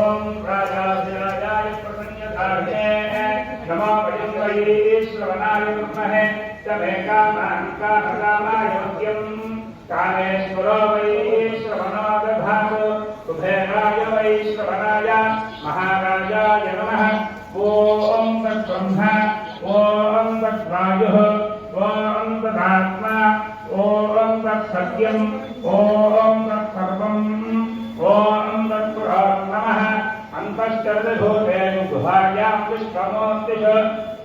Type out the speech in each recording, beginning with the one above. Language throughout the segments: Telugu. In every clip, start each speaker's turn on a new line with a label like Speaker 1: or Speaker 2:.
Speaker 1: ఓం రాజాయ ప్రసన్నతాగే నమో వై శ్రవణాయ విద్మహే తమే కామాయ మధ్యం కామేశ్వరో వై శ్రవణో దధాతు కుబేరాయ వై శ్రవణాయ మహారాజాయ నమః ఓం తద్బ్రహ్మ ఓం తద్వాయుః ఓం తదాత్మా ఓం తత్సత్యం ఓం తత్సర్వం ఓం తత్పురాణం నమః అంతశ్చర్దభూతేన గుహాయాం విశ్వమూర్తిః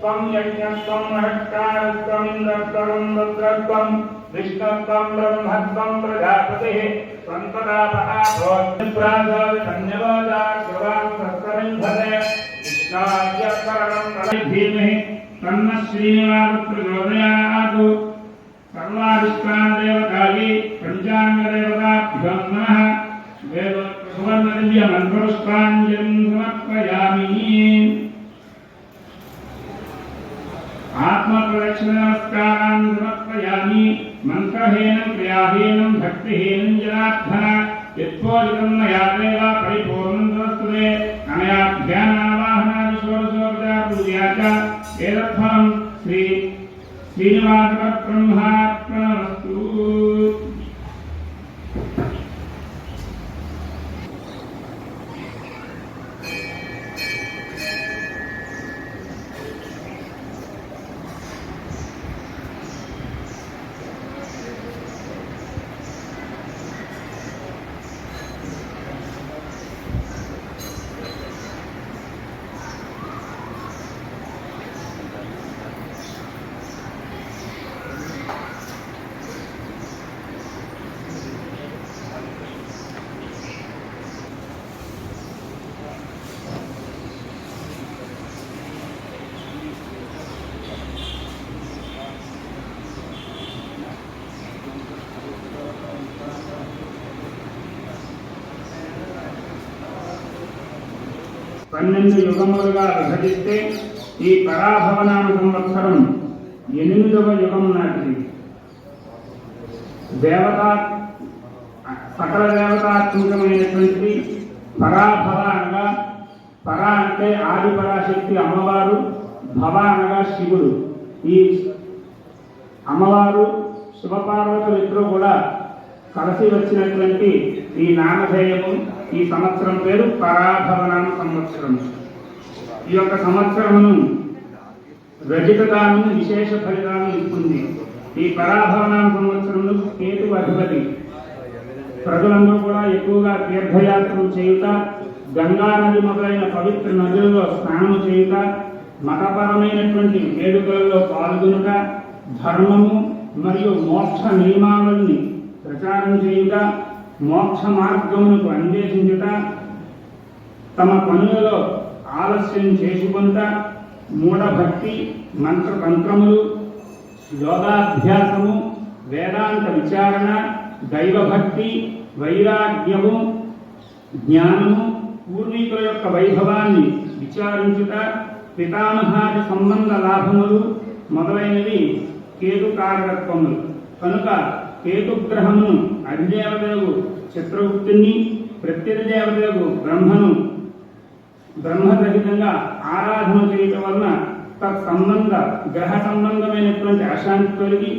Speaker 1: త్వం యజ్ఞం త్వం మహత్కారం త్వం ఇంద్రత్వం రుద్రత్వం విష్ణుత్వం బ్రహ్మత్వం ప్రజాపతిః త్వం తదాపహాభోత్ప్రాజాన్యవాదాగ్రవాం సత్సవింధతే విష్ణాద్యకరణం ధీమహి తన్నః శ్రీనివాస ప్రచోదయాత్ సర్వాధిష్టానదేవతాయే పంచాంగదేవతాభ్యో నమః సువర్ణదివ్యమంత్రపుష్పాంజలిం సమర్పయామి. ఆత్మప్రదక్షిణ నమస్కారాన్ సమర్పయామి. మంత్రహీనం క్రియాహీనం భక్తిహీనం జనార్దన యత్పోజితం మయా దేవ పరిపూర్ణం తమస్తుతే అనయా ధ్యానావాహనాది షోడశోపచారపూజయా చ ఏతత్ఫలం శ్రీనివాస బ్రహ్మాత్మనమస్తు. పన్నెండు యుగములుగా విభజిస్తే ఈ పరాభవనామ సంవత్సరం 8వ యుగం నాటిది. సకల దేవతాత్మకమైనటువంటి పరాభవ అనగా పర అంటే ఆది పరాశక్తి అమ్మవారు, భవ అనగా శివుడు. ఈ అమ్మవారు శివపార్వతులు ఇద్దరు కూడా కలిసి వచ్చినటువంటి ఈ నామధేయము, ఈ సంవత్సరం పేరు పరాభవనామ సంవత్సరం. ఈ యొక్క సంవత్సరమును రజతదానము విశేష ఫలితాలను ఇస్తుంది. ఈ పరాభవనామ సంవత్సరంలో కేతు అధిపతి. ప్రజలందరూ కూడా ఎక్కువగా తీర్థయాత్రలు చేయుట, గంగా నది మొదలైన పవిత్ర నదులలో స్నానము చేయుట, మతపరమైనటువంటి వేడుకలలో పాల్గొనుట, ధర్మము మరియు మోక్ష నియమావళిని ప్రచారం చేయుట, మోక్ష మార్గమునకు అన్వేషించుట, తమ పనులలో ఆలస్యం చేసుకుంట, మూఢభక్తి, మంత్రతంత్రములు, యోగాభ్యాసము, వేదాంత విచారణ, దైవభక్తి, వైరాగ్యము, జ్ఞానము, పూర్వీకుల యొక్క వైభవాన్ని విచారించుట, పితామహాది సంబంధ లాభములు మొదలైనవి కేతు కారకత్వములు. కనుక కేతుగ్రహమును అధిదేవతలకు చిత్రగుప్తుని, ప్రత్యధిదేవతలకు బ్రహ్మను బ్రహ్మరహితంగా ఆరాధన చేయటం వలన తత్సంబంధ గ్రహ సంబంధమైనటువంటి అశాంతి తొలగి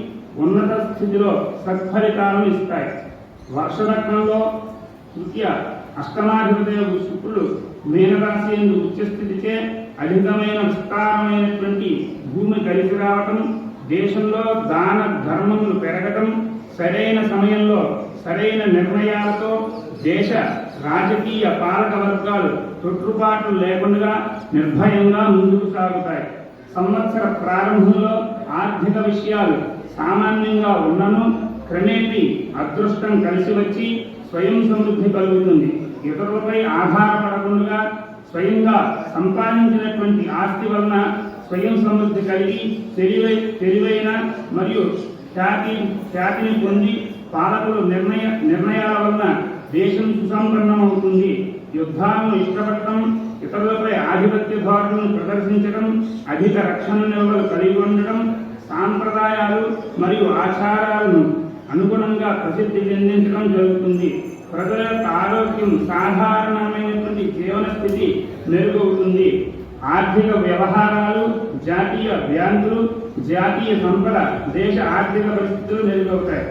Speaker 1: ఉన్నత స్థితిలో సత్ఫలితాలను ఇస్తాయి. వర్షలగ్నంలో తృతీయ అష్టమాధిపతులకు శుక్రుడు మీనరాశి యందు ఉచ్చస్థితిచే అధికమైన విస్తారమైనటువంటి భూమి కలిసి రావటం, దేశంలో దాన ధర్మములు పెరగటం, సరైన సమయంలో సరైన నిర్ణయాలతో దేశ రాజకీయ పాలక వర్గాలు తొట్టుపాట్లు లేకుండా నిర్భయంగా ముందుకు సాగుతాయి. సంవత్సర ప్రారంభంలో ఆర్థిక విషయాలు సామాన్యంగా ఉన్నను క్రమేపీ అదృష్టం కలిసి వచ్చి స్వయం సమృద్ధి కలుగుతుంది. ఇతరులపై ఆధారపడకుండా స్వయంగా సంపాదించినటువంటి ఆస్తి వలన స్వయం సమృద్ధి కలిగి తెలివైన మరియు ఖ్యాతిని పొంది పాలకులు నిర్ణయాల వలన దేశం సుసంపన్నమవుతుంది. యుద్ధాలను ఇష్టపడటం, ఇతరులపై ఆధిపత్య ధోరణులను ప్రదర్శించడం, అధిక రక్షణ నిల్వలు కలిగి ఉండడం, సాంప్రదాయాలు మరియు ఆచారాలను అనుగుణంగా ప్రసిద్ధి చెందించడం జరుగుతుంది. ప్రజల యొక్క ఆరోగ్యం, సాధారణమైనటువంటి జీవన స్థితి మెరుగవుతుంది. ఆర్థిక వ్యవహారాలు, జాతీయ బ్యాంకులు, జాతీయ సంపద, దేశ ఆర్థిక పరిస్థితులు మెరుగవుతాయి.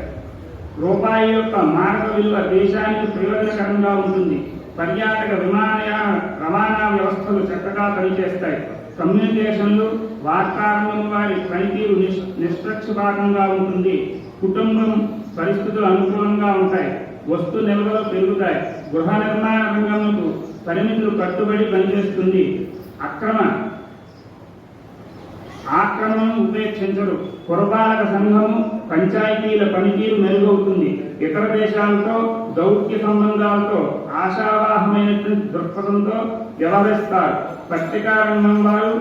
Speaker 1: రూపాయి యొక్క మారక విలువ దేశానికి ప్రయోజనకరంగా ఉంటుంది. పర్యాటక, విమానయాన, రవాణా వ్యవస్థలు చక్కగా పనిచేస్తాయి. కమ్యూనికేషన్లు, వార్తారంగం వారి పనితీరు నిష్పక్షపాతంగా ఉంటుంది. కుటుంబం పరిస్థితులు అనుకూలంగా ఉంటాయి. వస్తు నిల్వలు పెరుగుతాయి. గృహ నిర్మాణ రంగంకు పరిమితులు కట్టుబడి పనిచేస్తుంది. ఆక్రమణను ఉపేక్షించరు. పురపాలక సంఘము, పంచాయతీల పనితీరు మెరుగవుతుంది. ఇతర దేశాలతో దౌత్య సంబంధాలతో ఆశావాహమైనటువంటి దృక్పథంతో వ్యవహరిస్తారు. పత్రికా రంగం వారు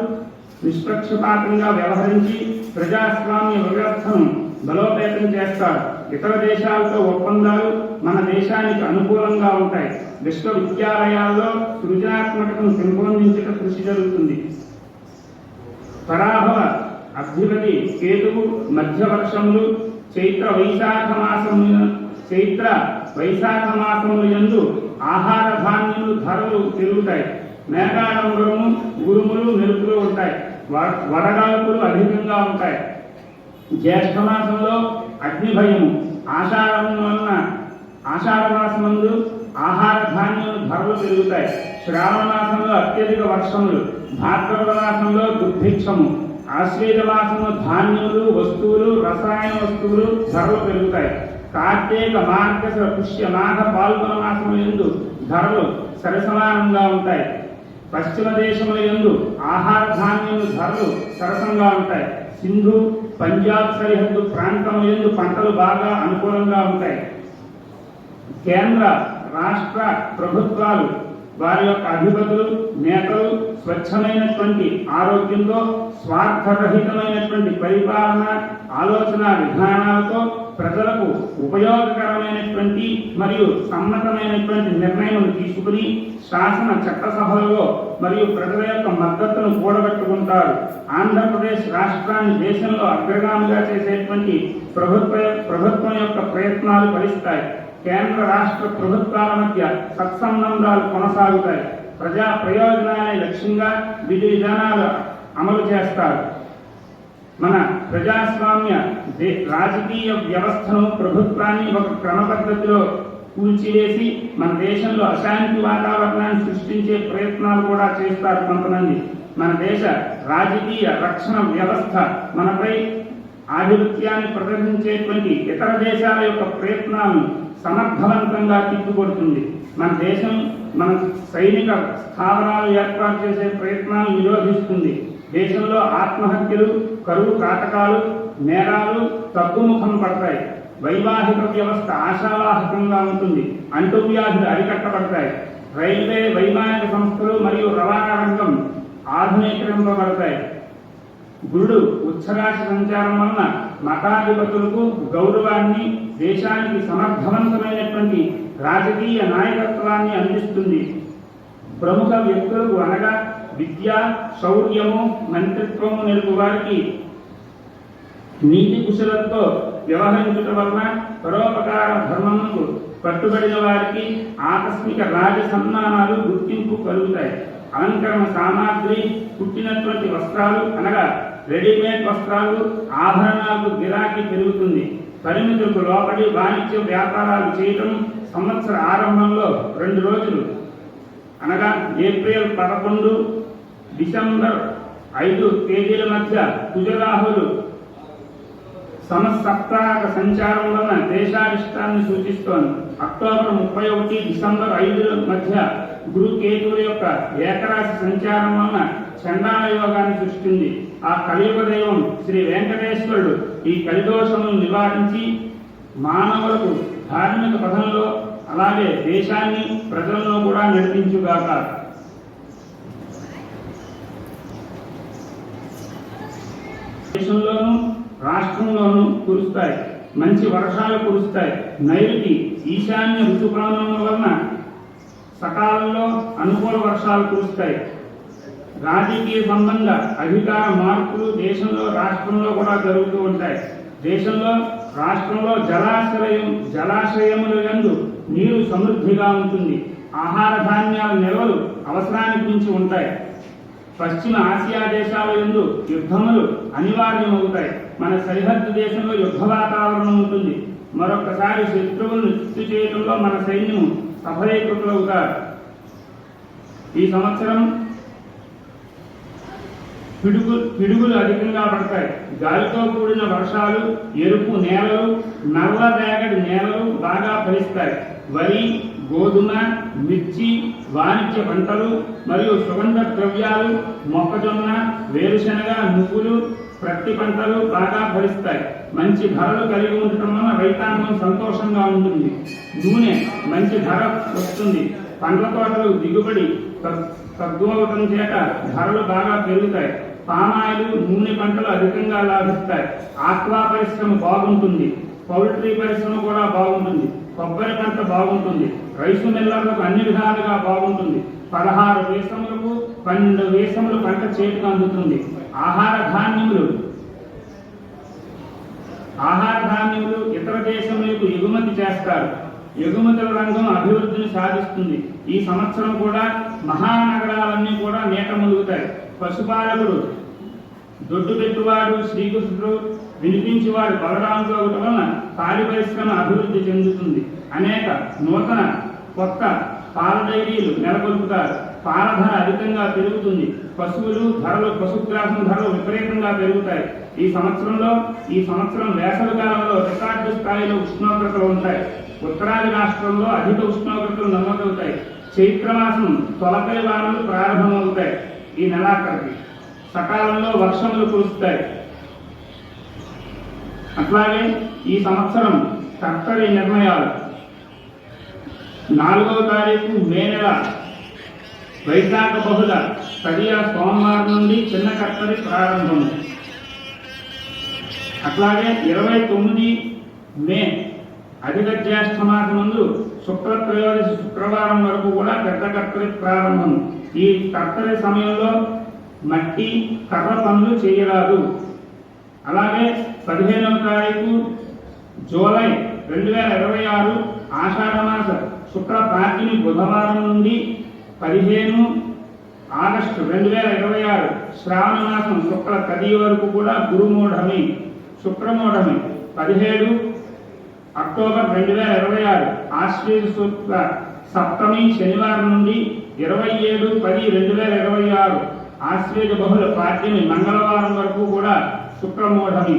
Speaker 1: నిష్పక్షపాతంగా వ్యవహరించి ప్రజాస్వామ్య వ్యవస్థను బలోపేతం చేస్తారు. ఇతర దేశాలతో ఒప్పందాలు మన దేశానికి అనుకూలంగా ఉంటాయి. విశ్వవిద్యాలయాల్లో సృజనాత్మకతను పెంపొందించక కృషి జరుగుతుంది. పరాభవ అధిపతి కేతువు మధ్యవర్షములు చైత్ర వైశాఖ మాసములు యందు ఆహార ధాన్యములు ధరలు పెరుగుతాయి. మేఘాడంబరము, ఉరుములు, మెరుపులు ఉంటాయి. వడగాల్పులు అధికంగా ఉంటాయి. జ్యేష్ఠ మాసంలో అగ్నిభయము, ఆషాఢ మాసమందు ఆహార ధాన్యములు ధరలు పెరుగుతాయి. శ్రావణ మాసంలో అత్యధిక వర్షములు, భాద్రపద మాసంలో దుర్భిక్షము, ఆశ్వేజ మాసంలో ధాన్యములు, వస్తువులు, రసాయన వస్తువులు ధరలు పెరుగుతాయి. కార్తీక, మార్గశిర, పుష్య, మాఘ, పాల్గొన మాసముల యందు ధరలు సరసమానంగా ఉంటాయి. పశ్చిమ దేశముల యందు ఆహార ధాన్యములు ధరలు సరసంగా ఉంటాయి. సింధు, పంజాబ్ సరిహద్దు ప్రాంతముల యందు పంటలు బాగా అనుకూలంగా ఉంటాయి. కేంద్ర రాష్ట్ర ప్రభుత్వాలు వారి యొక్క అధిపతులు, నేతలు స్వచ్ఛమైనటువంటి ఆరోగ్యంతో, స్వార్థరహితమైనటువంటి పరిపాలన, ఆలోచన విధానాలతో ప్రజలకు ఉపయోగకరమైనటువంటి మరియు సమ్మతమైనటువంటి నిర్ణయం తీసుకుని శాసన చట్టసభలలో మరియు ప్రజల యొక్క మద్దతును కూడబెట్టుకుంటారు. ఆంధ్రప్రదేశ్ రాష్ట్రాన్ని దేశంలో అగ్రగామిగా చేసేటువంటి ప్రభుత్వం యొక్క ప్రయత్నాలు ఫలిస్తాయి. కేంద్ర రాష్ట్ర ప్రభుత్వాల మధ్య సత్సంబంధాలు కొనసాగుతాయి. ప్రజా ప్రయోజనాలే లక్ష్యంగా విధి విధానాలు అమలు చేస్తారు. మన ప్రజాస్వామ్య రాజకీయ వ్యవస్థను, ప్రభుత్వాన్ని ఒక క్రమ పద్ధతిలో కూల్చివేసి మన దేశంలో అశాంతి వాతావరణాన్ని సృష్టించే ప్రయత్నాలు కూడా చేస్తారు కొంతమంది. మన దేశ రాజకీయ రక్షణ వ్యవస్థ మనపై ఆధిపత్యాన్ని ప్రదర్శించేటువంటి ఇతర దేశాల యొక్క ప్రయత్నాలను సమర్థవంతంగా తిప్పుకొడుతుంది. మన దేశం మన సైనిక స్థావరాలు ఏర్పాటు చేసే ప్రయత్నాలను నిరోధిస్తుంది. దేశంలో ఆత్మహత్యలు, కరువు కాటకాలు, నేరాలు తగ్గుముఖం పడతాయి. వైవాహిక వ్యవస్థ ఆశావాహకంగా ఉంటుంది. అంటువ్యాధులు అరికట్టబడతాయి. రైల్వే, వైమానిక సంస్థలు మరియు రవాణా రంగం ఆధునీకరింపబడతాయి. గురుడు ఉచ్చరాశి సంచారం వలన మతాధిపతులకు గౌరవాన్ని, దేశానికి సమర్థవంతమైనటువంటి రాజకీయ నాయకత్వాన్ని అందిస్తుంది. ప్రముఖ వ్యక్తులకు అనగా విద్య, శౌర్యము, మంత్రిత్వము నెరుగు వారికి నీతి కుశలతో వ్యవహరించడం వలన పరోపకార ధర్మముకు పట్టుబడిన వారికి ఆకస్మిక రాజ సన్మానాలు, గుర్తింపు కలుగుతాయి. అలంకరణ సామాగ్రి, పుట్టినటువంటి వస్త్రాలు అనగా రెడీమేడ్ వస్త్రాలు, ఆభరణాలకు గిరాకీ పెరుగుతుంది. పరిమితులకు లోబడి వాణిజ్య వ్యాపారాలు చేయటం సంవత్సర ఆరంభంలో 2 రోజులు అనగా ఏప్రిల్ 11, డిసెంబర్ 5 తేదీల మధ్య కుజరాహులు సమసప్తాహ సంచారం వలన దేశారిష్టాన్ని సూచిస్తోంది. అక్టోబర్ 31, డిసెంబర్ 5 మధ్య గురు కేతువుల యొక్క ఏకరాశి సంచారం వలన చండాల యోగాన్ని సృష్టించింది. ఆ కలియుగ దైవం శ్రీ వెంకటేశ్వరుడు ఈ కలిదోషములను నివారించి మానవులకు ధార్మిక పథంలో అలాగే దేశాన్ని, ప్రజలను కూడా నడిపించుగాక. దేశంలోనూ రాష్ట్రంలోనూ కురుస్తాయి. మంచి వర్షాలు కురుస్తాయి. నైరుతి, ఈశాన్య ఋతుపవనముల వలన సకాలంలో అనుకూల వర్షాలు కురుస్తాయి. రాజకీయ సంబంధ అధికార మార్పులు దేశంలో, రాష్ట్రంలో కూడా జరుగుతూ ఉంటాయి. దేశంలో, రాష్ట్రంలో జలాశయముల యందు నీరు సమృద్ధిగా ఉంటుంది. ఆహార ధాన్యాల నిల్వలు అవసరానికి మించి ఉంటాయి. పశ్చిమ ఆసియా దేశాల యందు యుద్ధములు అనివార్యమవుతాయి. మన సరిహద్దు దేశంలో యుద్ధ వాతావరణం ఉంటుంది. మరొకసారి శత్రువులను చిత్తు చేయడంలో మన సైన్యం సఫలీకృతులవుతారు. ఈ సంవత్సరం పిడుగులు అధికంగా పడతాయి. గాలితో కూడిన వర్షాలు, ఎరుపు నేలలు, నల్ల రేగడి నేలలు బాగా ఫలిస్తాయి. వరి, గోధుమ, మిర్చి, వాణిజ్య పంటలు మరియు సుగంధ ద్రవ్యాలు, మొక్కజొన్న, వేరుశనగ, నువ్వులు, ప్రత్తి పంటలు బాగా ఫలిస్తాయి. మంచి ధరలు కలిగి ఉండటం వలన రైతాంగం సంతోషంగా ఉంటుంది. నూనె మంచి ధర వస్తుంది. పండ్ల తోటలు దిగుబడి తగ్గువటం చేత ధరలు బాగా పెరుగుతాయి. పామాయిలు, నూనె పంటలు అధికంగా లాభిస్తాయి. ఆక్వా పరిశ్రమ బాగుంటుంది. పౌల్ట్రీ పరిశ్రమ కూడా బాగుంటుంది. కొబ్బరి పంట బాగుంటుంది. రైసు మిల్లర్లకు అన్ని విధాలుగా బాగుంటుంది. 16 వేసములకు 12 వేసములు పంట చేతికి అందుతుంది. ఆహార ధాన్యములు ఇతర దేశములకు ఎగుమతి చేస్తారు. ఎగుమతుల రంగం అభివృద్ధిని సాధిస్తుంది. ఈ సంవత్సరం కూడా మహానగరాలన్నీ కూడా నీట ములుగుతాయి. పశుపాలకుడు దొడ్డు పెట్టువాడు శ్రీకృష్ణుడు, వినిపించేవాడు బలరాముడు అవటం వలన పాడి పరిశ్రమ అభివృద్ధి చెందుతుంది. అనేక నూతన కొత్త పాల డైరీలు నెలకొల్పుతారు. పాల ధర అధికంగా పెరుగుతుంది. పశుగ్రాసం ధరలు విపరీతంగా పెరుగుతాయి. ఈ సంవత్సరం వేసవి కాలంలో రికార్డు స్థాయిలో ఉష్ణోగ్రతలు ఉంటాయి. ఉత్తరాది రాష్ట్రంలో అధిక ఉష్ణోగ్రతలు నమోదవుతాయి. చైత్రమాసం తొలకరి వానలు ప్రారంభమవుతాయి. ఈ నెలాఖరికి సకాలంలో వర్షములు కురుస్తాయి. అట్లాగే ఈ సంవత్సరం కర్తరి నిర్ణయాలు 4వ తారీఖు మే నెల వైశాఖ బహుళ తదియ సోమవారం నుండి చిన్న కర్తరి ప్రారంభం. అట్లాగే 29 మే అధిక జ్యేష్ఠ మాసం ముందు శుక్ల త్రయోదశి శుక్రవారం వరకు కూడా పెద్ద కర్తరి ప్రారంభం. ఈ కర్తరి సమయంలో మట్టి కర్ర పనులు చేయరాదు. అలాగే 15వ తారీఖు జూలై 2026 ఆషాఢమాస శుక్ల పాడ్యమి బుధవారం నుండి 15 ఆగస్టు 2026 శ్రావణ మాసం శుక్ల తది వరకు కూడా గురుమూఢమి, శుక్రమూఢమి. 17 అక్టోబర్ 2026 ఆశ్వేజ శుక్ల సప్తమి శనివారం నుండి 27/10/2026 ఆశ్వేజ బహుళ పాడ్యమి మంగళవారం వరకు కూడా శుక్రమూఢమి.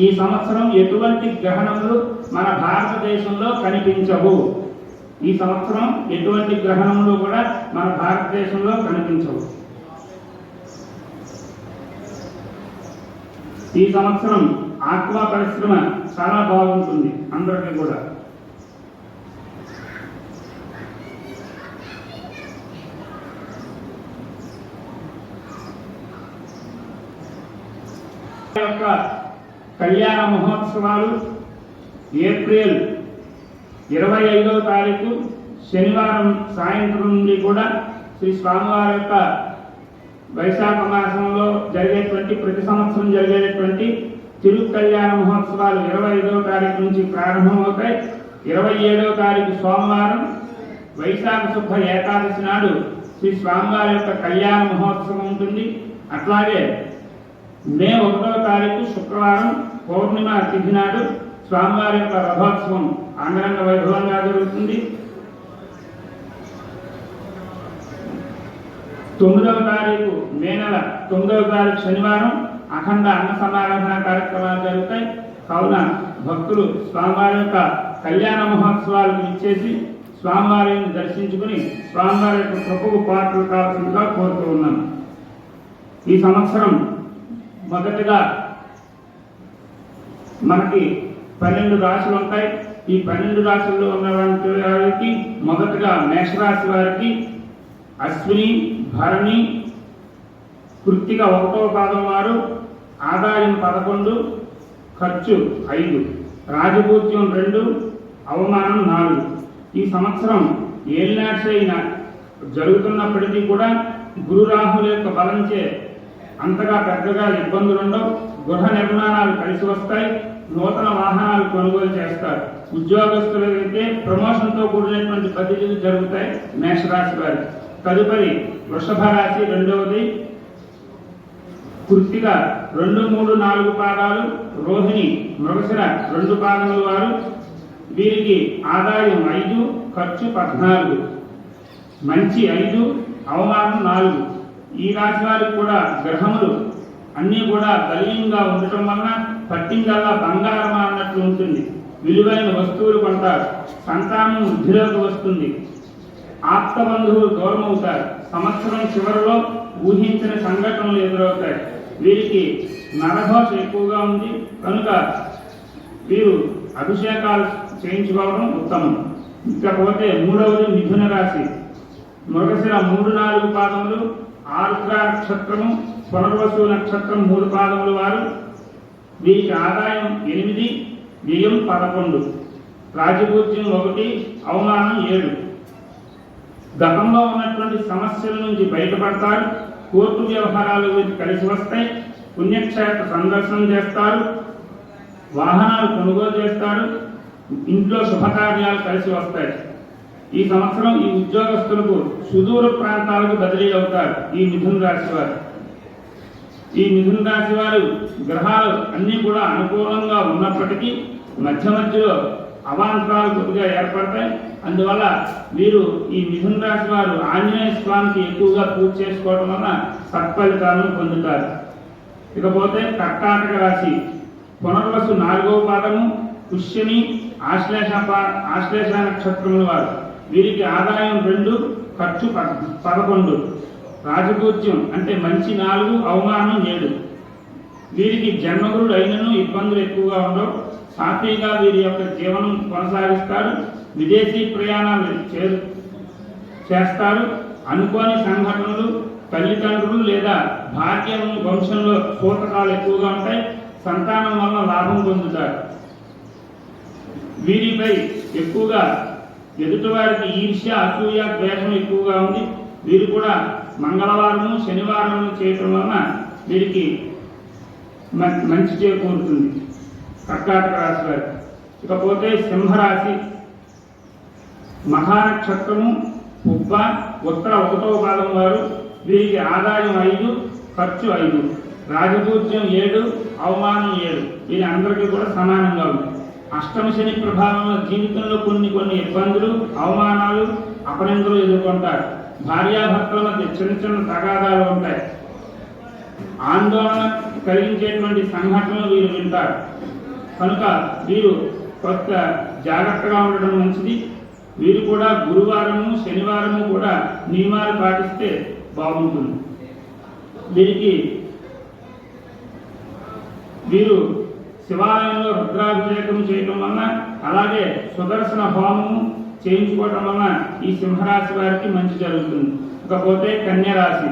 Speaker 1: ఈ సంవత్సరం ఎటువంటి గ్రహణములు మన భారతదేశంలో కనిపించవు. ఈ సంవత్సరం ఎటువంటి గ్రహణములు కూడా మన భారతదేశంలో కనిపించవు. ఈ సంవత్సరం ఆక్వా పరిశ్రమ చాలా బాగుంటుంది అందరికీ కూడా. యొక్క కళ్యాణ మహోత్సవాలు ఏప్రిల్ 25వ తారీఖు శనివారం సాయంత్రం నుండి కూడా శ్రీ స్వామివారి యొక్క వైశాఖ మాసంలో జరిగేటువంటి ప్రతి సంవత్సరం జరిగేటువంటి తిరు కళ్యాణ మహోత్సవాలు 25వ తారీఖు నుంచి ప్రారంభమవుతాయి. 27వ తారీఖు సోమవారం వైశాఖ శుద్ధ ఏకాదశి నాడు శ్రీ స్వామివారి యొక్క కళ్యాణ మహోత్సవం ఉంటుంది. అట్లాగే మే 1వ తారీఖు శుక్రవారం పౌర్ణిమ తిథి నాడు స్వామివారి యొక్క రథోత్సవం అంగరంగ వైభవంగా జరుగుతుంది. 9వ తారీఖు మే నెల 9వ తారీఖు శనివారం అఖండ అన్న సమారాధన కార్యక్రమాలు జరుగుతాయి. కావున భక్తులు స్వామివారి యొక్క కళ్యాణ మహోత్సవాలకు ఇచ్చేసి స్వామివారిని దర్శించుకుని స్వామివారి యొక్క కృపకు పాత్రలు కావాల్సిందిగా కోరుతూ ఉన్నాను. ఈ సంవత్సరం మొదటిగా మనకి 12 రాశులు ఉంటాయి. ఈ 12 రాశుల్లో ఉన్న వారికి మొదటగా మేషరాశి వారికి అశ్విని, భరణి, కృత్తిక 1వ పాదం వారు ఆదాయం 11, ఖర్చు 5, రాజపూజ్యం 2, అవమానం 4. ఈ సంవత్సరం ఏలినాటి జరుగుతున్నప్పటికీ కూడా గురు రాహుల యొక్క బలంచే అంతగా పెద్దగా ఇబ్బందులు ఉండవు. గృహ నిర్మాణాలు కలిసి వస్తాయి. నూతన వాహనాలు కొనుగోలు చేస్తారు. ఉద్యోగస్తులైతే ప్రమోషన్తో కూడినటువంటి బదిలీలు జరుగుతాయి మేషరాశి వారి. తదుపరి వృషభ రాశి రెండవది కృత్తిక 2, 3, 4 పాదాలు, రోహిణి, మృగశిర 2 పాదముల వారు. వీరికి ఆదాయం 5, ఖర్చు 14, మంచి 5, అవమానం 4. ఈ రాశి వారికి కూడా గ్రహములు అన్నీ కూడా బలీయంగా ఉండటం వలన పట్టిందల్లా బంగారం అన్నట్లు ఉంటుంది. విలువైన వస్తువులు కొంటారు. సంతానం వృద్ధిలోకి వస్తుంది. ఆప్త బంధువులు దూరం అవుతారు. సంవత్సరం చివరిలో ఊహించిన సంఘటనలు ఎదురవుతాయి. వీరికి నరఘోష ఎక్కువగా ఉంది కనుక వీరు అభిషేకాలు చేయించుకోవడం ఉత్తమం. ఇకపోతే మూడవది మిథున రాశి. మృగశిర 3, 4 పాదములు, ఆరుద్ర నక్షత్రము, పునర్వసు నక్షత్రం 3 పాదముల వారు. వీరికి ఆదాయం 8, వ్యయం 11, రాజపూజ్యం 1, అవమానం 7. గతంలో ఉన్నటువంటి సమస్యల నుంచి బయటపడతారు. కోర్టు వ్యవహారాలు కలిసి వస్తాయి. పుణ్యక్షేత్ర సందర్శనం చేస్తారు. వాహనాలు కొనుగోలు చేస్తారు. ఇంట్లో శుభకార్యాలు కలిసి వస్తాయి. ఈ సంవత్సరం ఈ ఉద్యోగస్తులకు సుదూర ప్రాంతాలకు బదిలీ అవుతారు ఈ మిథున రాశి వారు. ఈ మిథున రాశి వారు గ్రహాలు అన్నీ కూడా అనుకూలంగా ఉన్నప్పటికీ మధ్య మధ్యలో అవాంతరాలు కొద్దిగా ఏర్పడతాయి. అందువల్ల వీరు ఈ మిథున రాశి వారు ఆంజనేయ స్వామికి ఎక్కువగా పూజ చేసుకోవడం వల్ల సత్ఫలితాలను పొందుతారు. ఇకపోతే కర్కాటక రాశి. పునర్వసు 4వ పాదము, పుష్యమి, ఆశ్లేష నక్షత్రముల వారు. వీరికి ఆదాయం 2, ఖర్చు 11, రాజపూజ్యం అంటే మంచి 4, అవమానం 7. వీరికి జన్మగురుడు అయినను ఇబ్బందులు ఎక్కువగా ఉండవు. సాఫీగా వీరి యొక్క జీవనం కొనసాగిస్తారు. విదేశీ ప్రయాణాలు చేస్తారు. అనుకోని సంఘటనలు, తల్లిదండ్రులు లేదా భార్య వంశంలో సూతకాలు ఎక్కువగా ఉంటాయి. సంతానం వల్ల లాభం పొందుతారు. వీరిపై ఎక్కువగా ఎదుటివారికి ఈర్ష్య, అసూయ, ద్వేషం ఎక్కువగా ఉంది. వీరు కూడా మంగళవారము, శనివారము చేయటం వలన వీరికి మంచి చేకూరుతుంది కర్కాటక రాశి వారు. ఇకపోతే సింహరాశి. మహానక్షత్రము, పుబ్బ, ఉత్తర 1వ పాదం వారు. వీరికి ఆదాయం 5, ఖర్చు 5, రాజపూజ్యం 7, అవమానం 7. వీరి అందరికీ కూడా సమానంగా ఉంది. అష్టమ శని ప్రభావంలో జీవితంలో కొన్ని ఇబ్బందులు, అవమానాలు, అపనిందలు ఎదుర్కొంటారు. భార్యాభర్తల మధ్య చిన్న తగాదాలు ఉంటాయి. ఆందోళన కలిగించేటువంటి సంఘటనలు వీరు వింటారు. కనుక వీరు కొత్త జాగ్రత్తగా ఉండడం మంచిది. వీరు కూడా గురువారము, శనివారము కూడా నియమాలు పాటిస్తే బాగుంటుంది. వీరు శివాలయంలో రుద్రాభిషేకం చేయటం వలన, అలాగే సుదర్శన హోమము చేయించుకోవటం వలన ఈ సింహరాశి వారికి మంచి జరుగుతుంది. ఇకపోతే కన్యరాశి.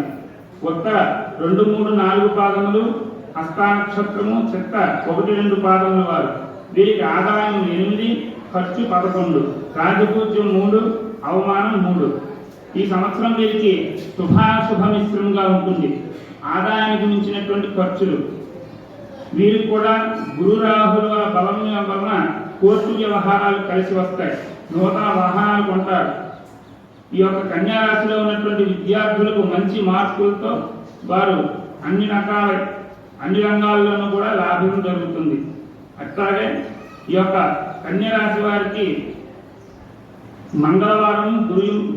Speaker 1: ఉత్తర 2, 3, 4 పాదములు, హస్తానక్షత్రము, చిత్త 1, 2 పాదముల వారు. వీరికి ఆదాయం 8, ఖర్చు 11, రాజపూజ్యం 3, అవమానం 3. ఈ సంవత్సరం వీరికి శుభాశుభ మిశ్రమంగా ఉంటుంది. ఆదాయానికి మించినటువంటి ఖర్చులు. వీరికి కూడా గురు రాహుల బలం వలన కోర్టు వ్యవహారాలు కలిసి వస్తాయి. నూతన వాహనాలు కొంటారు. ఈ యొక్క కన్యారాశిలో ఉన్నటువంటి విద్యార్థులకు మంచి మార్కులతో వారు అన్ని రంగాల్లోనూ కూడా లాభం జరుగుతుంది. అట్లాగే ఈ యొక్క కన్యరాశి వారికి మంగళవారం,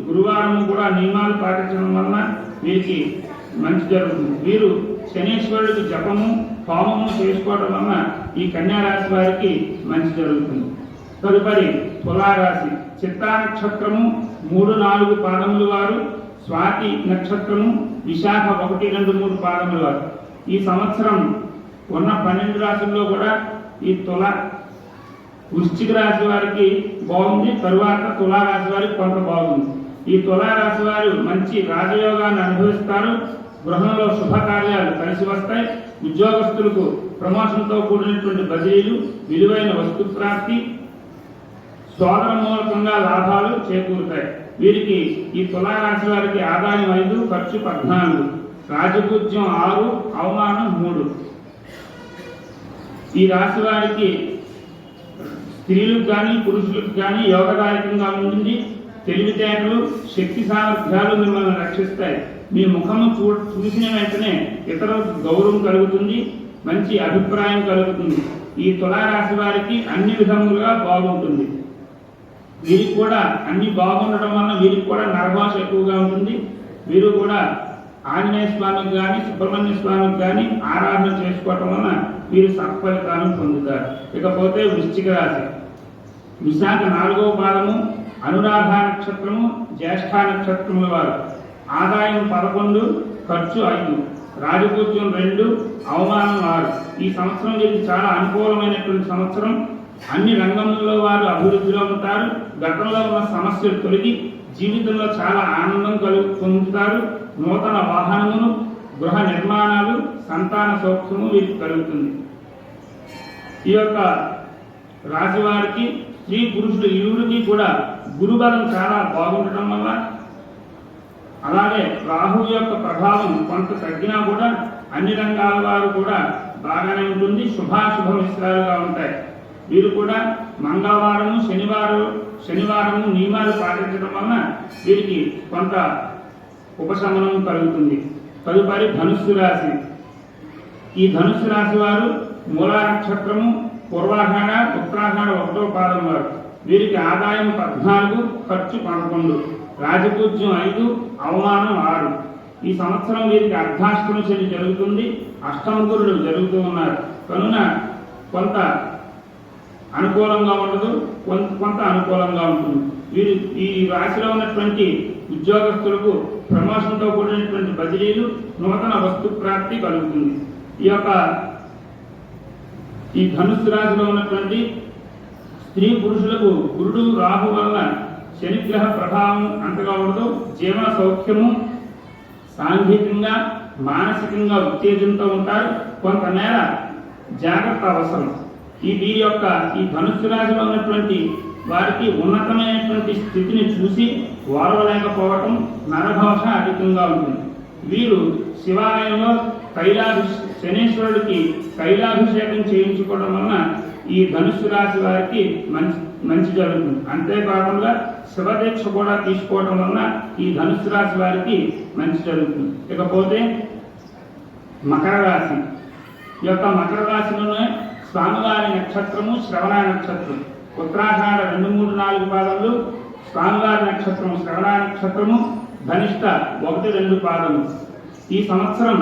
Speaker 1: గురువారం కూడా నియమాలు పాటించడం వలన వీరికి మంచి జరుగుతుంది. వీరు శనీశ్వరుడికి జపము, హోమము చేసుకోవడం వలన ఈ కన్యారాశి వారికి మంచి జరుగుతుంది. తదుపరి తులారాశి. చిత్తా నక్షత్రము 3, 4 పాదముల వారు. స్వాతి నక్షత్రము, విశాఖ 1, 2, 3 పాదముల వారు. ఈ సంవత్సరం ఉన్న 12 రాశుల్లో కూడా ఈ వృశ్చిక రాశి వారికి బాగుంది. తరువాత తులారాశి వారికి కొంత బాగుంది. ఈ తులారాశి వారు మంచి రాజయోగాన్ని అనుభవిస్తారు. గృహంలో శుభకార్యాలు కలిసి వస్తాయి. ఉద్యోగస్తులకు ప్రమోషన్తో కూడినటువంటి బదిలీలు, విలువైన వస్తు ప్రాప్తి, సోదర మూలకంగా లాభాలు చేకూరుతాయి. వీరికి ఈ తులారాశి వారికి ఆదాయం 5, ఖర్చు 14, రాజపూజ్యం 6, అవమానం 3. ఈ రాశి వారికి స్త్రీలకు కానీ పురుషులకు కానీ యోగదాయకంగా ఉంటుంది. తెలివితేటలు, శక్తి సామర్థ్యాలు మిమ్మల్ని రక్షిస్తాయి. మీ ముఖము చూసిన వెంటనే ఇతరులకు గౌరవం కలుగుతుంది, మంచి అభిప్రాయం కలుగుతుంది. ఈ తులారాశి వారికి అన్ని విధములుగా బాగుంటుంది. వీరికి కూడా అన్ని బాగుండటం వలన వీరికి కూడా నరభాష ఎక్కువగా ఉంటుంది. వీరు కూడా ఆంజనేయ స్వామికి కానీ సుబ్రహ్మణ్య స్వామికి కానీ ఆరాధన చేసుకోవటం వలన వీరు సత్ఫలితాలను పొందుతారు. ఇకపోతే వృశ్చిక రాశి. విశాఖ 4వ పాదము, అనురాధ నక్షత్రము, జ్యేష్ఠ నక్షత్రముల వారు. ఆదాయం 11, ఖర్చు 5, రాజపూజ్యం 2, అవమానం 6. ఈ సంవత్సరం వీరికి చాలా అనుకూలమైనటువంటి సంవత్సరం. అన్ని రంగంలో వారు అభివృద్ధిలో ఉంటారు. గతంలో ఉన్న సమస్యలు తొలగి జీవితంలో చాలా ఆనందం పొందుతారు. నూతన వాహనములు, గృహ నిర్మాణాలు, సంతాన సౌఖ్యము వీరికి కలుగుతుంది. ఈ యొక్క రాశి వారికి స్త్రీ పురుషులు ఇరువురికి కూడా గురుబలం చాలా బాగుండటం వల్ల, అలాగే రాహు యొక్క ప్రభావం కొంత తగ్గినా కూడా అన్ని రంగాల వారు కూడా బాగానే ఉంటుంది. శుభాశుభ మిశ్రాలుగా ఉంటాయి. వీరు కూడా మంగళవారము, శనివారము నియమాలు పాటించడం వలన వీరికి కొంత ఉపశమనం కలుగుతుంది. తదుపరి ధనుస్సు రాశి. ఈ ధనుస్సు రాశి వారు మూలా నక్షత్రము, పూర్వాషాఢ, ఉత్తరాషాఢ 1వ పాదం వారు. వీరికి ఆదాయం 14, ఖర్చు 11, రాజపూజ్యం 5, అవమానం 6. ఈ సంవత్సరం వీరికి అర్ధాష్టమ శని జరుగుతుంది. అష్టమ గురుడు జరుగుతూ ఉన్నారు కనుక కొంత అనుకూలంగా ఉండదు, కొంత అనుకూలంగా ఉంటుంది. వీరు ఈ రాశిలో ఉన్నటువంటి ఉద్యోగస్తులకు ప్రమోషన్తో కూడినటువంటి బదిలీలు, నూతన వస్తు ప్రాప్తి కలుగుతుంది. ఈ ధనుస్సు రాశిలో ఉన్నటువంటి స్త్రీ పురుషులకు గురుడు రాహు వల్ల శనిగ్రహ ప్రభావం అంతగా ఉండదు. జీవన సౌఖ్యము, సాంఘికంగా మానసికంగా ఉత్తేజంతో ఉంటారు. కొంతమేర జాగ్రత్త అవసరం. వీరి యొక్క ఈ ధనుస్సు రాశిలో ఉన్నటువంటి వారికి ఉన్నతమైనటువంటి స్థితిని చూసి ఓర్వలేకపోవటం, నరఘోష అధికంగా ఉంటుంది. వీరు శివాలయంలో శనేశ్వరుడికి తైలాభిషేకం చేయించుకోవడం వలన ఈ ధనుస్సు రాశి వారికి మంచి జరుగుతుంది. అంతేకాకుండా శివదీక్ష కూడా తీసుకోవడం వలన ఈ ధనుస్సు రాశి వారికి మంచి జరుగుతుంది. ఇకపోతే మకర రాశి. ఈ యొక్క మకర రాశిలోనే స్వామివారి నక్షత్రము శ్రవణ నక్షత్రం. ఉత్తరాషాఢ 2, 3, 4 పాదములు స్వామివారి నక్షత్రము శ్రవణ నక్షత్రము. ధనిష్ట 1, 2 పాదములు. ఈ సంవత్సరం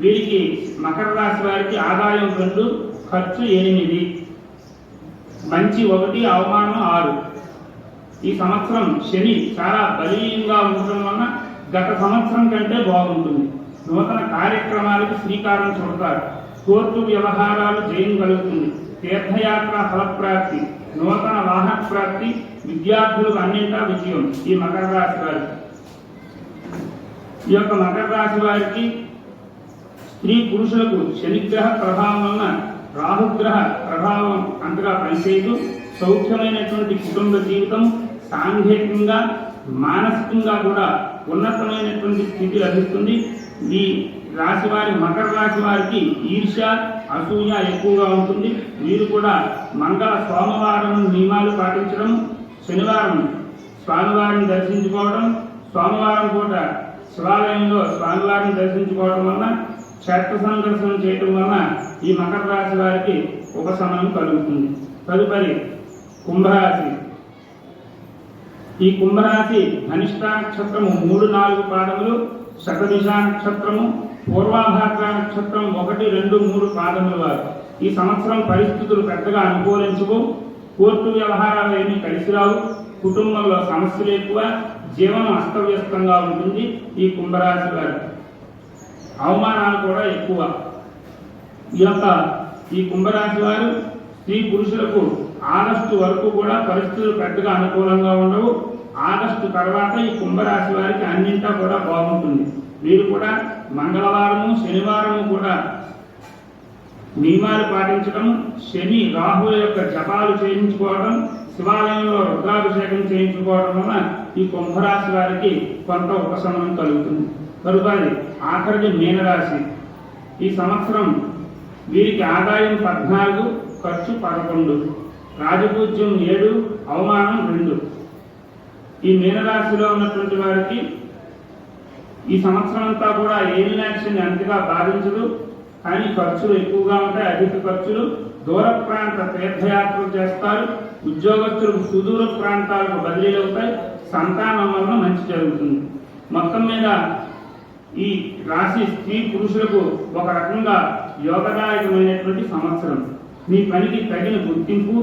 Speaker 1: వీరికి మకర రాశి వారికి ఆదాయం 2, ఖర్చు 8, మంచి 1, అవమానం 6. ఈ సంవత్సరం శని చాలా బలీయంగా ఉండటం వలన గత సంవత్సరం కంటే బాగుంటుంది. నూతన కార్యక్రమాలకు శ్రీకారం చుడతారు. కోర్టు వ్యవహారాలు జయం కలుగుతుంది. తీర్థయాత్ర ఫలప్రాప్తి, నూతన వాహన ప్రాప్తి, విద్యార్థులకు అన్నింటా విజయం ఈ మకర రాశి వారికి. ఈ యొక్క మకర రాశి వారికి స్త్రీ పురుషులకు శనిగ్రహ ప్రభావం వలన రాహుగ్రహ ప్రభావం అంతగా పనిచేయదు. సౌఖ్యమైనటువంటి కుటుంబ జీవితం, సాంఘికంగా మానసికంగా కూడా ఉన్నతమైనటువంటి స్థితి లభిస్తుంది. ఈ రాశి వారి మకర రాశి వారికి ఈర్ష్య, అసూయ ఎక్కువగా ఉంటుంది. వీరు కూడా మంగళ సోమవారం నియమాలు పాటించడం, శనివారం స్వామివారిని దర్శించుకోవడం, సోమవారం పూట శివాలయంలో స్వామివారిని దర్శించుకోవడం వలన, క్షేత్ర సందర్శనం చేయడం వలన ఈ మకర రాశి వారికి ఉపశమనం కలుగుతుంది. తదుపరి కుంభరాశి. ఈ కుంభరాశి ధనిష్ట నక్షత్రము 3, 4 పాదములు, శతదిశ నక్షత్రము, పూర్వాభాద్ర నక్షత్రం 1, 2, 3 పాదముల వారు. ఈ సంవత్సరం పరిస్థితులు పెద్దగా అనుకూలించవు. కోర్టు వ్యవహారాలు ఏమీ కలిసి రావు. కుటుంబంలో సమస్యలు ఎక్కువ, జీవనం అస్తవ్యస్తంగా ఉంటుంది. ఈ కుంభరాశి వారికి అవమానాలు కూడా ఎక్కువ. ఈ కుంభరాశి వారు స్త్రీ పురుషులకు ఆగస్టు వరకు కూడా పరిస్థితులు పెద్దగా అనుకూలంగా ఉండవు. ఆగస్టు తర్వాత ఈ కుంభరాశి వారికి అన్నింటా కూడా బాగుంటుంది. వీరు కూడా మంగళవారము, శనివారము కూడా నియమాలు పాటించడం, శని రాహుల యొక్క జపాలు చేయించుకోవడం, శివాలయంలో రుద్రాభిషేకం చేయించుకోవడం వలన ఈ కుంభరాశి వారికి కొంత ఉపశమనం కలుగుతుంది. తదుపరి ఆఖరిది మీనరాశి. ఈ సంవత్సరం వీరికి ఆదాయం 14, ఖర్చు 11. రాజపూజ్యం 7, అవమానం 2. ఈ మీనరాశిలో ఉన్నటువంటి వారికి ఈ సంవత్సరం అంతా కూడా ఏలినాక్షిని అంతగా బాధించదు, కానీ ఖర్చులు ఎక్కువగా ఉంటాయి, అధిక ఖర్చులు. దూర ప్రాంత తీర్థయాత్రలు చేస్తారు. ఉద్యోగస్తులకు సుదూర ప్రాంతాలకు బదిలీలు అవుతాయి. సంతానం వలన మంచి జరుగుతుంది. మొత్తం మీద ఈ రాశి స్త్రీ పురుషులకు ఒక రకంగా యోగదాయకమైనటువంటి సంవత్సరం. మీ పనికి తగిన గుర్తింపు,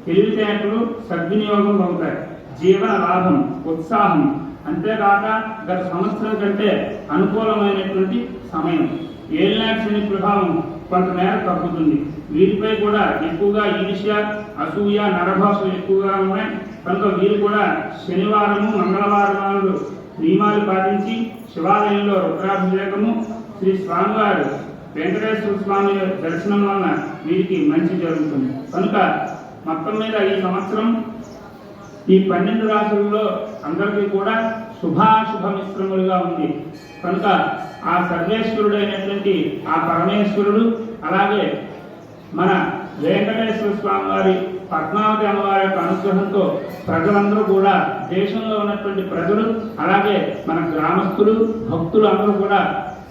Speaker 1: తెలివితేటలు సద్వినియోగం అవుతాయి. జీవన లాభం, ఉత్సాహం, అంతేకాక గత సంవత్సరం కంటే అనుకూలమైనటువంటి సమయం. ఏలినాటి శని ప్రభావం కొంతమేర తగ్గుతుంది. వీరిపై కూడా ఎక్కువగా ఈర్ష్య, అసూయ, నరభాషలు ఎక్కువగా ఉన్నాయి. కనుక వీరు కూడా శనివారము, మంగళవారం నియమాలు పాటించి శివాలయంలో రుద్రాభిషేకము, శ్రీ స్వామివారు వెంకటేశ్వర స్వామి దర్శనం వలన వీరికి మంచి జరుగుతుంది. కనుక మొత్తం మీద ఈ సంవత్సరం ఈ 12 రాశుల్లో అందరికీ కూడా శుభాశుభ మిశ్రములుగా ఉంది. కనుక ఆ సర్వేశ్వరుడైనటువంటి ఆ పరమేశ్వరుడు, అలాగే మన వెంకటేశ్వర స్వామి వారి, పద్మావతి అమ్మవారి యొక్క అనుగ్రహంతో ప్రజలందరూ కూడా, దేశంలో ఉన్నటువంటి ప్రజలు, అలాగే మన గ్రామస్తులు, భక్తులు అందరూ కూడా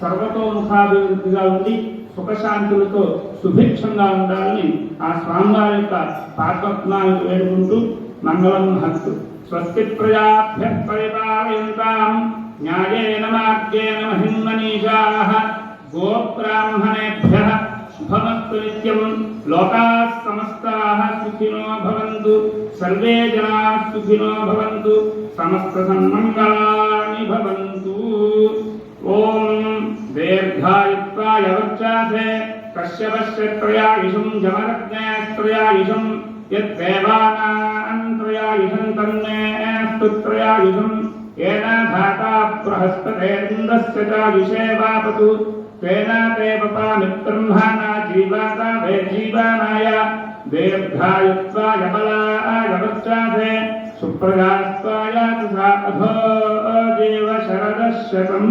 Speaker 1: సర్వతోముఖాభివృద్ధిగా ఉండి సుఖశాంతులతో సుభిక్షంగా ఉండాలని ఆ స్వామివారి యొక్క పార్వత్నాలకు వేడుకుంటూ మంగళం హస్తు. స్వస్తి ప్రజాభ్యః పరిపాలయంతాం న్యాయేన మార్గేణ మహిమనీషాః గోబ్రాహ్మణేభ్యః శుభమస్తు నిత్యం. లోకాః సమస్తాః సుఖినో భవంతు. సర్వే జనాః సుఖినో భవంతు. సమస్త సన్మంగళాని భవంతు. ఓం దీర్ఘాయుత్వాయ వర్చాసే కశ్యపశ్చత్రయాయుషం జమరజ్ఞాస్త్రయాయుషం యద్దేవానాంత్రయాయుషం తన్నేస్తుత్రయాయుషం ఏన ధాతా బృహస్పతేంద్రస్య చాయుషే వాపతు తేన తే వపామి బ్రహ్మణా జీవాతా వే జీవానాయ దీర్ఘాయుత్వాయ బలాయ వర్చాసే సుప్రజాస్త్వాయ సాధో దేవ శరదశతం.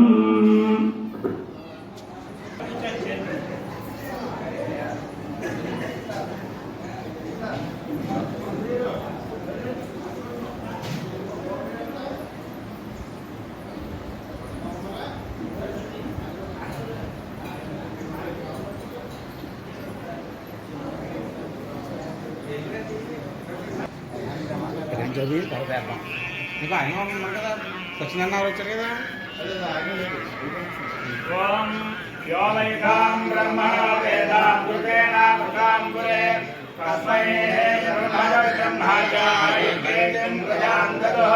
Speaker 2: ఇంకా ఆయన ఉన్నారు కదా, సత్యనారాయణ వచ్చారు కదా.
Speaker 1: ఓం యోలైకాం బ్రహ్మణో వేదామృతేన ముఖాంబురే తస్మై బ్రహ్మాచార్యం ప్రజాం దదః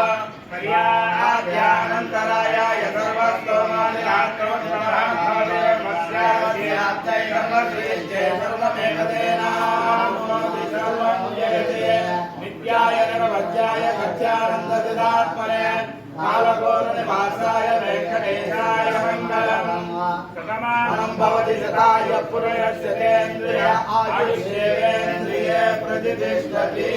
Speaker 1: కళ్యాణాధ్యానంతరాయ సర్వస్తోమాని రాత్రోత్తమః భవతే మస్యాస్యాబ్దై సర్వశ్రీజే సర్వమేకదేనామోది సర్వం జయతే నిత్యాయ నిర్వజ్యాయ సత్యానందదాత్మనే కాలకోరనివాసాయ వెంకటేశాయ మంగళం. శతమానం భవతి శతాయ పురుషస్యేంద్రియ ఆయుష్యేంద్రియే ప్రతిష్టతి.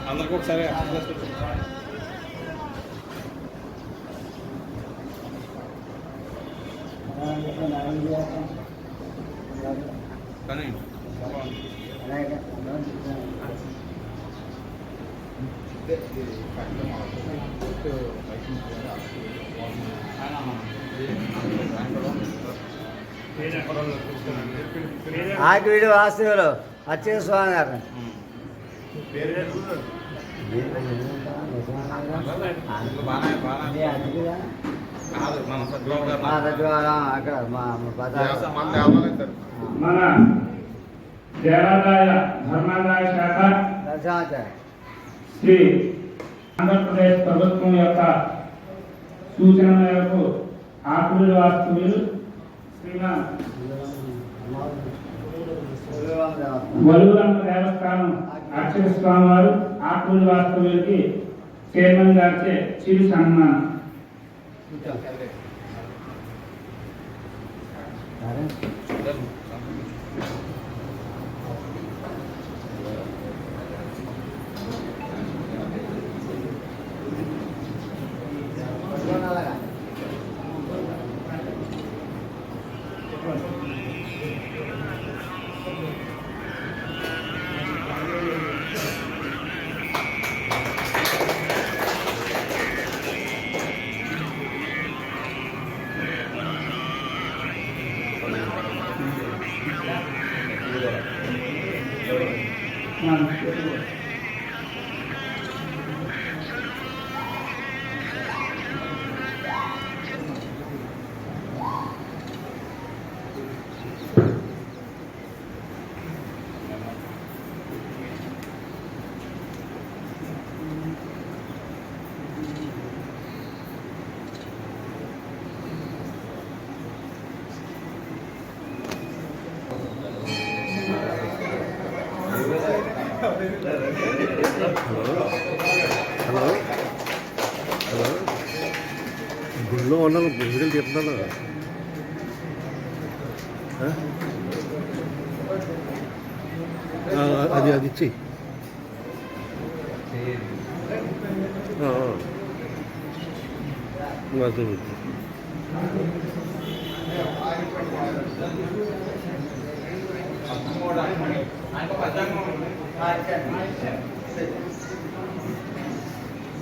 Speaker 2: అందరికి ఒకసారి కానీ
Speaker 3: ఆకివీడు వాస్తువులు అచ్యుత స్వామి గారు అక్కడ
Speaker 1: మన దేవాదాయ ధర్మాదాయ శాఖ శ్రీ ఆంధ్రప్రదేశ్ ప్రభుత్వం యొక్క సూచన మేరకు ఆకులు వాస్తువులు శ్రీనాథ్ వలుగురంగ దేవస్థానం అక్షర స్వామి వారు ఆకులు వాస్తువులకి చైర్మన్ గారిచే చిరు సన్మానం.
Speaker 4: హలో హలో గుళ్ళో ఉన్నాను గుడికి చెప్తున్నాను అది అది ఇచ్చి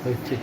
Speaker 4: అది ఇచ్చి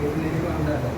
Speaker 3: Ini juga